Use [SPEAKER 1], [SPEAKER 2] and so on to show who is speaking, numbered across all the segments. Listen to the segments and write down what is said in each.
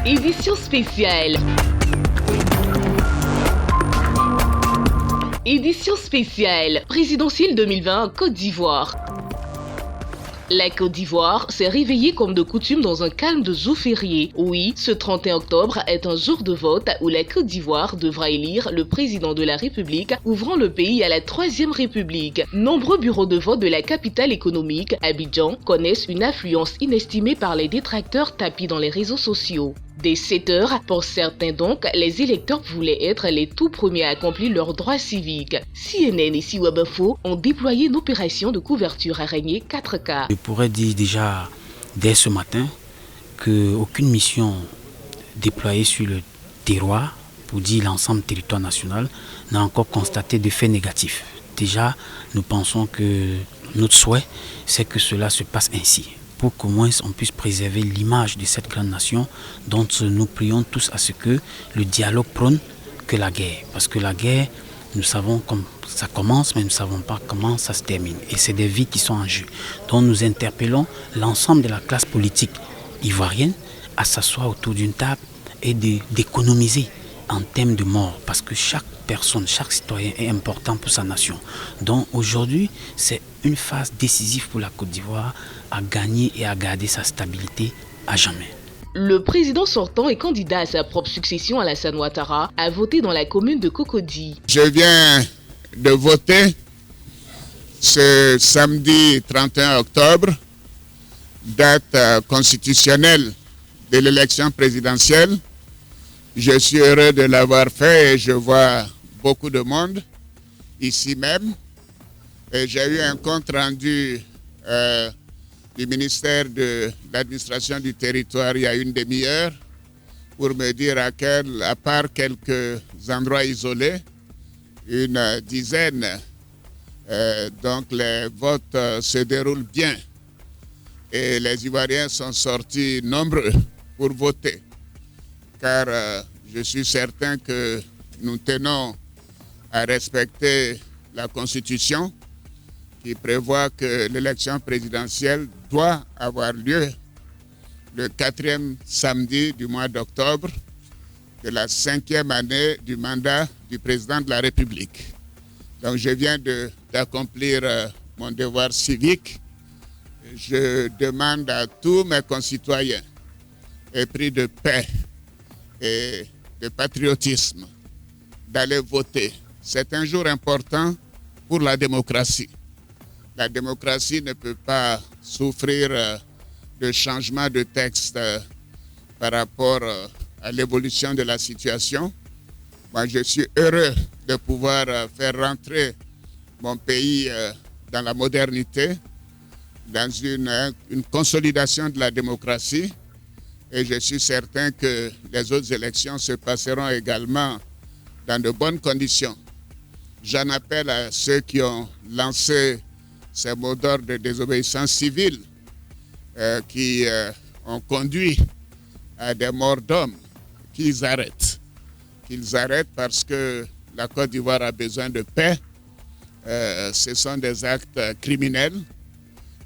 [SPEAKER 1] Édition spéciale. Édition spéciale, présidentielle 2020, Côte d'Ivoire. La Côte d'Ivoire s'est réveillée comme de coutume dans un calme de jour férié. Oui, ce 31 octobre est un jour de vote où la Côte d'Ivoire devra élire le président de la République, ouvrant le pays à la Troisième République. Nombreux bureaux de vote de la capitale économique, Abidjan, connaissent une affluence inestimée par les détracteurs tapis dans les réseaux sociaux. Dès 7 heures, pour certains donc, les électeurs voulaient être les tout premiers à accomplir leurs droits civiques. CNN et CWeb Info ont déployé une opération de couverture araignée 4K.
[SPEAKER 2] Je pourrais dire déjà dès ce matin qu'aucune mission déployée sur le terroir, pour dire l'ensemble du territoire national, n'a encore constaté de faits négatifs. Déjà, nous pensons que notre souhait, c'est que cela se passe ainsi, pour qu'au moins on puisse préserver l'image de cette grande nation dont nous prions tous à ce que le dialogue prône que la guerre. Parce que la guerre, nous savons comment ça commence, mais nous ne savons pas comment ça se termine. Et c'est des vies qui sont en jeu. Donc nous interpellons l'ensemble de la classe politique ivoirienne à s'asseoir autour d'une table et d'économiser en termes de mort. Parce que chaque personne, chaque citoyen est important pour sa nation. Donc aujourd'hui, c'est une phase décisive pour la Côte d'Ivoire à gagner et à garder sa stabilité à jamais.
[SPEAKER 1] Le président sortant et candidat à sa propre succession, Alassane Ouattara, a voté dans la commune de Cocody.
[SPEAKER 3] Je viens de voter ce samedi 31 octobre, date constitutionnelle de l'élection présidentielle. Je suis heureux de l'avoir fait et je vois beaucoup de monde ici même. Et j'ai eu un compte rendu du ministère de l'administration du territoire il y a une demi-heure pour me dire à part quelques endroits isolés, une dizaine, donc les votes se déroulent bien et les Ivoiriens sont sortis nombreux pour voter car je suis certain que nous tenons à respecter la Constitution qui prévoit que l'élection présidentielle doit avoir lieu le 4e samedi du mois d'octobre de la 5e année du mandat du président de la République. Donc je viens d'accomplir mon devoir civique. Je demande à tous mes concitoyens, épris de paix et de patriotisme, d'aller voter. C'est un jour important pour la démocratie. La démocratie ne peut pas souffrir de changement de texte par rapport à l'évolution de la situation. Moi, je suis heureux de pouvoir faire rentrer mon pays dans la modernité, dans une consolidation de la démocratie. Et je suis certain que les autres élections se passeront également dans de bonnes conditions. J'en appelle à ceux qui ont lancé ces mots d'ordre de désobéissance civile qui ont conduit à des morts d'hommes, qu'ils arrêtent. Qu'ils arrêtent parce que la Côte d'Ivoire a besoin de paix. Ce sont des actes criminels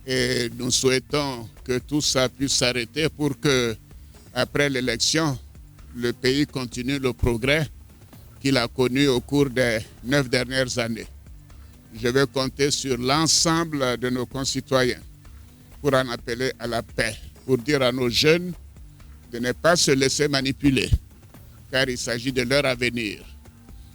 [SPEAKER 3] et nous souhaitons que tout ça puisse s'arrêter pour que, après l'élection, le pays continue le progrès qu'il a connu au cours des 9 dernières années. Je vais compter sur l'ensemble de nos concitoyens pour en appeler à la paix, pour dire à nos jeunes de ne pas se laisser manipuler, car il s'agit de leur avenir.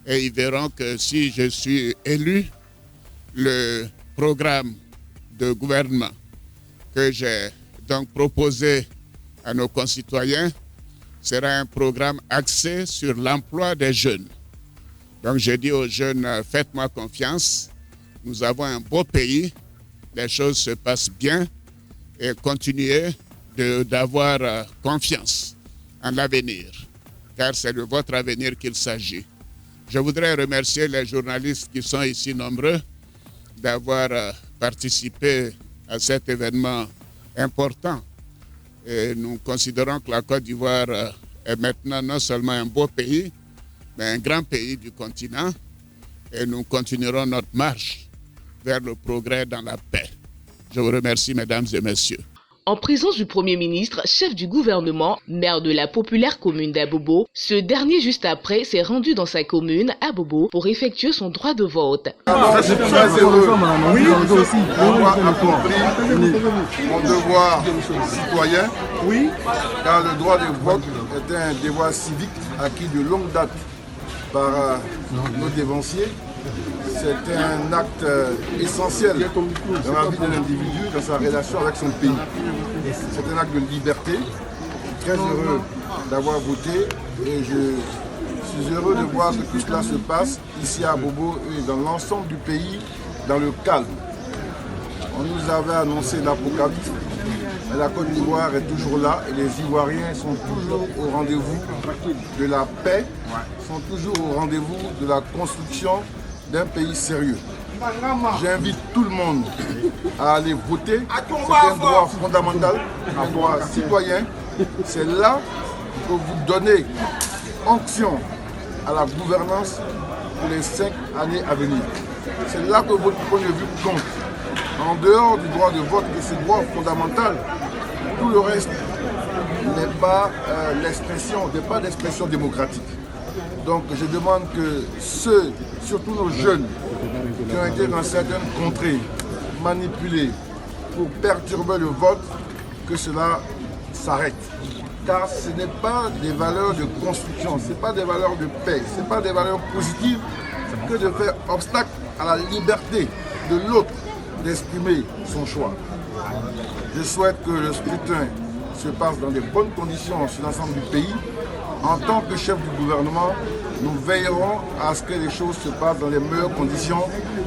[SPEAKER 3] Et ils verront que si je suis élu, le programme de gouvernement que j'ai donc proposé à nos concitoyens sera un programme axé sur l'emploi des jeunes. Donc je dis aux jeunes, faites-moi confiance. Nous avons un beau pays, les choses se passent bien et continuez d'avoir confiance en l'avenir, car c'est de votre avenir qu'il s'agit. Je voudrais remercier les journalistes qui sont ici nombreux d'avoir participé à cet événement important. Et nous considérons que la Côte d'Ivoire est maintenant non seulement un beau pays, mais un grand pays du continent. Et nous continuerons notre marche vers le progrès dans la paix. Je vous remercie, mesdames et messieurs.
[SPEAKER 1] En présence du Premier ministre, chef du gouvernement, maire de la populaire commune d'Abobo, ce dernier juste après s'est rendu dans sa commune, Abobo, pour effectuer son droit de vote.
[SPEAKER 4] Je suis très heureux d'avoir accompli mon devoir citoyen, car le droit de vote est un devoir civique acquis de longue date par nos dévanciers. C'est un acte essentiel dans la vie de l'individu, dans sa relation avec son pays. C'est un acte de liberté. Je suis très heureux d'avoir voté et je suis heureux de voir que tout cela se passe ici à Abobo et dans l'ensemble du pays, dans le calme. On nous avait annoncé l'apocalypse, mais la Côte d'Ivoire est toujours là et les Ivoiriens sont toujours au rendez-vous de la paix, sont toujours au rendez-vous de la construction d'un pays sérieux. J'invite tout le monde à aller voter. C'est un droit fondamental, un droit citoyen. C'est là que vous donnez onction à la gouvernance pour les 5 années à venir. C'est là que votre point de vue compte. En dehors du droit de vote, de ce droit fondamental, tout le reste n'est pas l'expression démocratique. Donc je demande que ceux, surtout nos jeunes, qui ont été dans certaines contrées, manipulés pour perturber le vote, que cela s'arrête. Car ce n'est pas des valeurs de construction, ce n'est pas des valeurs de paix, ce n'est pas des valeurs positives que de faire obstacle à la liberté de l'autre d'exprimer son choix. Je souhaite que le scrutin se passe dans de bonnes conditions sur l'ensemble du pays. En tant que chef du gouvernement, nous veillerons à ce que les choses se passent dans les meilleures conditions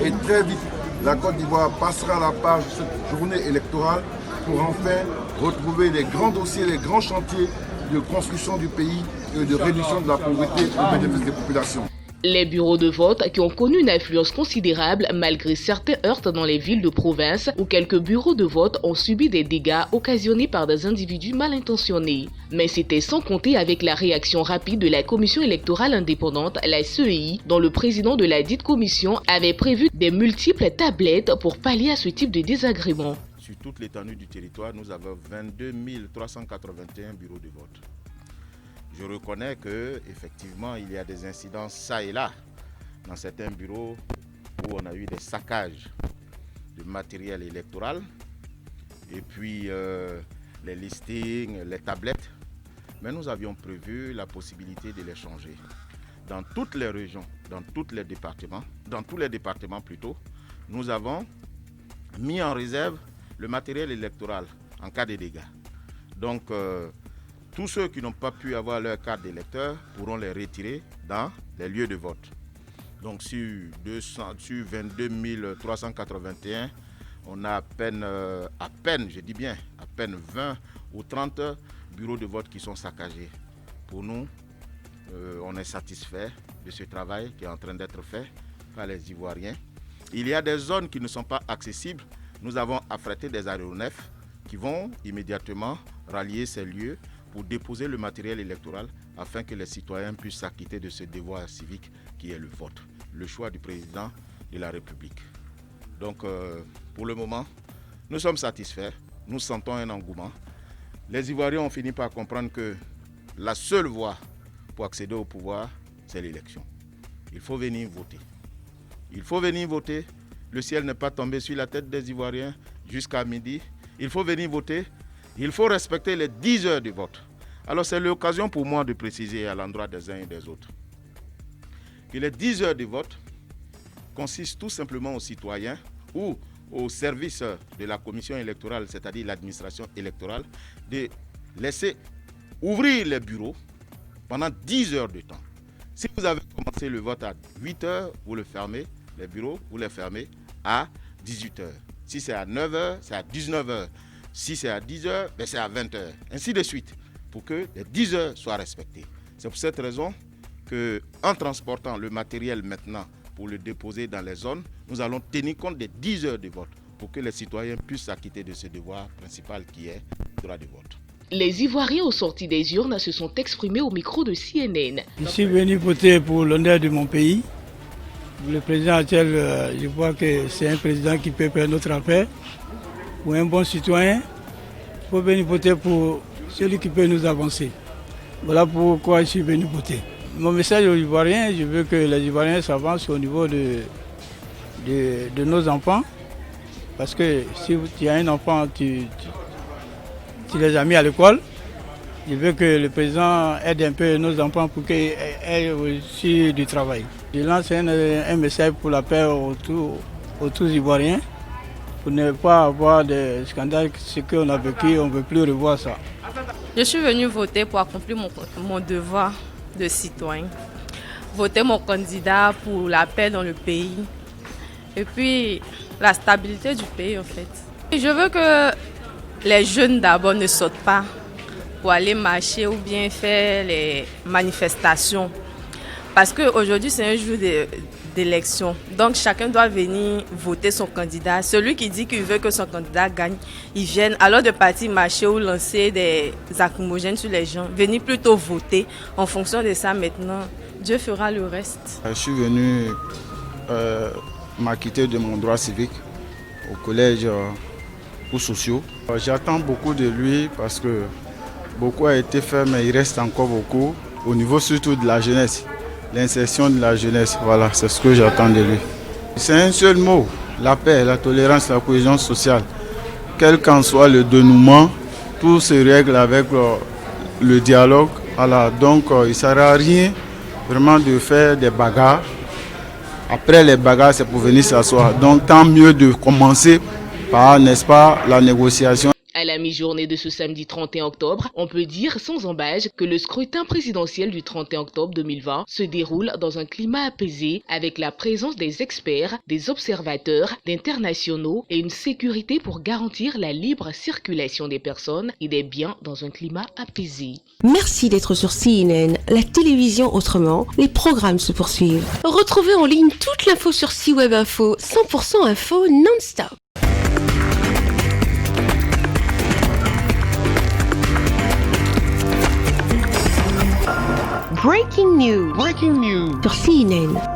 [SPEAKER 4] et très vite, la Côte d'Ivoire passera la page de cette journée électorale pour enfin retrouver les grands dossiers, les grands chantiers de construction du pays et de réduction de la pauvreté au bénéfice des populations.
[SPEAKER 1] Les bureaux de vote qui ont connu une influence considérable malgré certains heurts dans les villes de province où quelques bureaux de vote ont subi des dégâts occasionnés par des individus mal intentionnés. Mais c'était sans compter avec la réaction rapide de la Commission électorale indépendante, la CEI, dont le président de la dite commission avait prévu des multiples tablettes pour pallier à ce type de désagrément.
[SPEAKER 5] Sur toute l'étendue du territoire, nous avons 22 381 bureaux de vote. Je reconnais qu'effectivement, il y a des incidences ça et là dans certains bureaux où on a eu des saccages de matériel électoral et puis les listings, les tablettes. Mais nous avions prévu la possibilité de les changer. Dans toutes les régions, dans tous les départements plutôt, nous avons mis en réserve le matériel électoral en cas de dégâts. Donc, tous ceux qui n'ont pas pu avoir leur carte d'électeur pourront les retirer dans les lieux de vote. Donc sur 22 381, on a à peine 20 ou 30 bureaux de vote qui sont saccagés. Pour nous, on est satisfait de ce travail qui est en train d'être fait par les Ivoiriens. Il y a des zones qui ne sont pas accessibles. Nous avons affrété des aéronefs qui vont immédiatement rallier ces lieux pour déposer le matériel électoral afin que les citoyens puissent s'acquitter de ce devoir civique qui est le vote, le choix du président de la République. Donc pour le moment, nous sommes satisfaits, nous sentons un engouement. Les Ivoiriens ont fini par comprendre que la seule voie pour accéder au pouvoir, c'est l'élection. Il faut venir voter. Il faut venir voter. Le ciel n'est pas tombé sur la tête des Ivoiriens jusqu'à midi. Il faut venir voter. Il faut respecter les 10 heures de vote. Alors c'est l'occasion pour moi de préciser à l'endroit des uns et des autres que les 10 heures de vote consistent tout simplement aux citoyens ou au service de la commission électorale, c'est-à-dire l'administration électorale, de laisser ouvrir les bureaux pendant 10 heures de temps. Si vous avez commencé le vote à 8 heures, vous le fermez, les bureaux, vous les fermez à 18 heures. Si c'est à 9 heures, c'est à 19 heures. Si c'est à 10 heures, ben c'est à 20 heures. Ainsi de suite, pour que les 10 heures soient respectées. C'est pour cette raison qu'en transportant le matériel maintenant pour le déposer dans les zones, nous allons tenir compte des 10 heures de vote pour que les citoyens puissent s'acquitter de ce devoir principal qui est le droit de vote.
[SPEAKER 1] Les Ivoiriens aux sorties des urnes se sont exprimés au micro de CNN.
[SPEAKER 6] Je suis venu voter pour l'honneur de mon pays. Le président actuel, je vois que c'est un président qui peut faire notre affaire, ou un bon citoyen Il faut venir voter pour celui qui peut nous avancer. Voilà pourquoi je suis venu voter. Mon message aux Ivoiriens, je veux que les Ivoiriens s'avancent au niveau de nos enfants. Parce que si tu as un enfant, tu les as mis à l'école. Je veux que le président aide un peu nos enfants pour qu'ils aient aussi du travail. Je lance un message pour la paix aux tous Ivoiriens, pour ne pas avoir de scandales, ce qu'on a vécu, on ne veut plus revoir ça.
[SPEAKER 7] Je suis venue voter pour accomplir mon devoir de citoyen. Voter mon candidat pour la paix dans le pays et puis la stabilité du pays en fait. Et je veux que les jeunes d'abord ne sautent pas pour aller marcher ou bien faire les manifestations. Parce qu'aujourd'hui, c'est un jour d'élection. Donc, chacun doit venir voter son candidat. Celui qui dit qu'il veut que son candidat gagne, il vienne, alors de partir marcher ou lancer des lacrymogènes sur les gens, venir plutôt voter. En fonction de ça, maintenant, Dieu fera le reste.
[SPEAKER 8] Je suis venu m'acquitter de mon droit civique au collège ou sociaux. J'attends beaucoup de lui parce que beaucoup a été fait, mais il reste encore beaucoup, au niveau surtout de la jeunesse, l'insertion de la jeunesse, voilà, c'est ce que j'attends de lui. C'est un seul mot, la paix, la tolérance, la cohésion sociale. Quel qu'en soit le dénouement, tout se règle avec le dialogue. Voilà, donc il ne sert à rien vraiment de faire des bagarres. Après les bagarres, c'est pour venir s'asseoir. Donc tant mieux de commencer par, n'est-ce pas, la négociation.
[SPEAKER 1] À la mi-journée de ce samedi 31 octobre, on peut dire sans embâche que le scrutin présidentiel du 31 octobre 2020 se déroule dans un climat apaisé avec la présence des experts, des observateurs, d'internationaux et une sécurité pour garantir la libre circulation des personnes et des biens dans un climat apaisé.
[SPEAKER 9] Merci d'être sur CNN, la télévision autrement. Les programmes se poursuivent. Retrouvez en ligne toute l'info sur C-Web Info, 100% info non-stop. Breaking news. Sur CNN.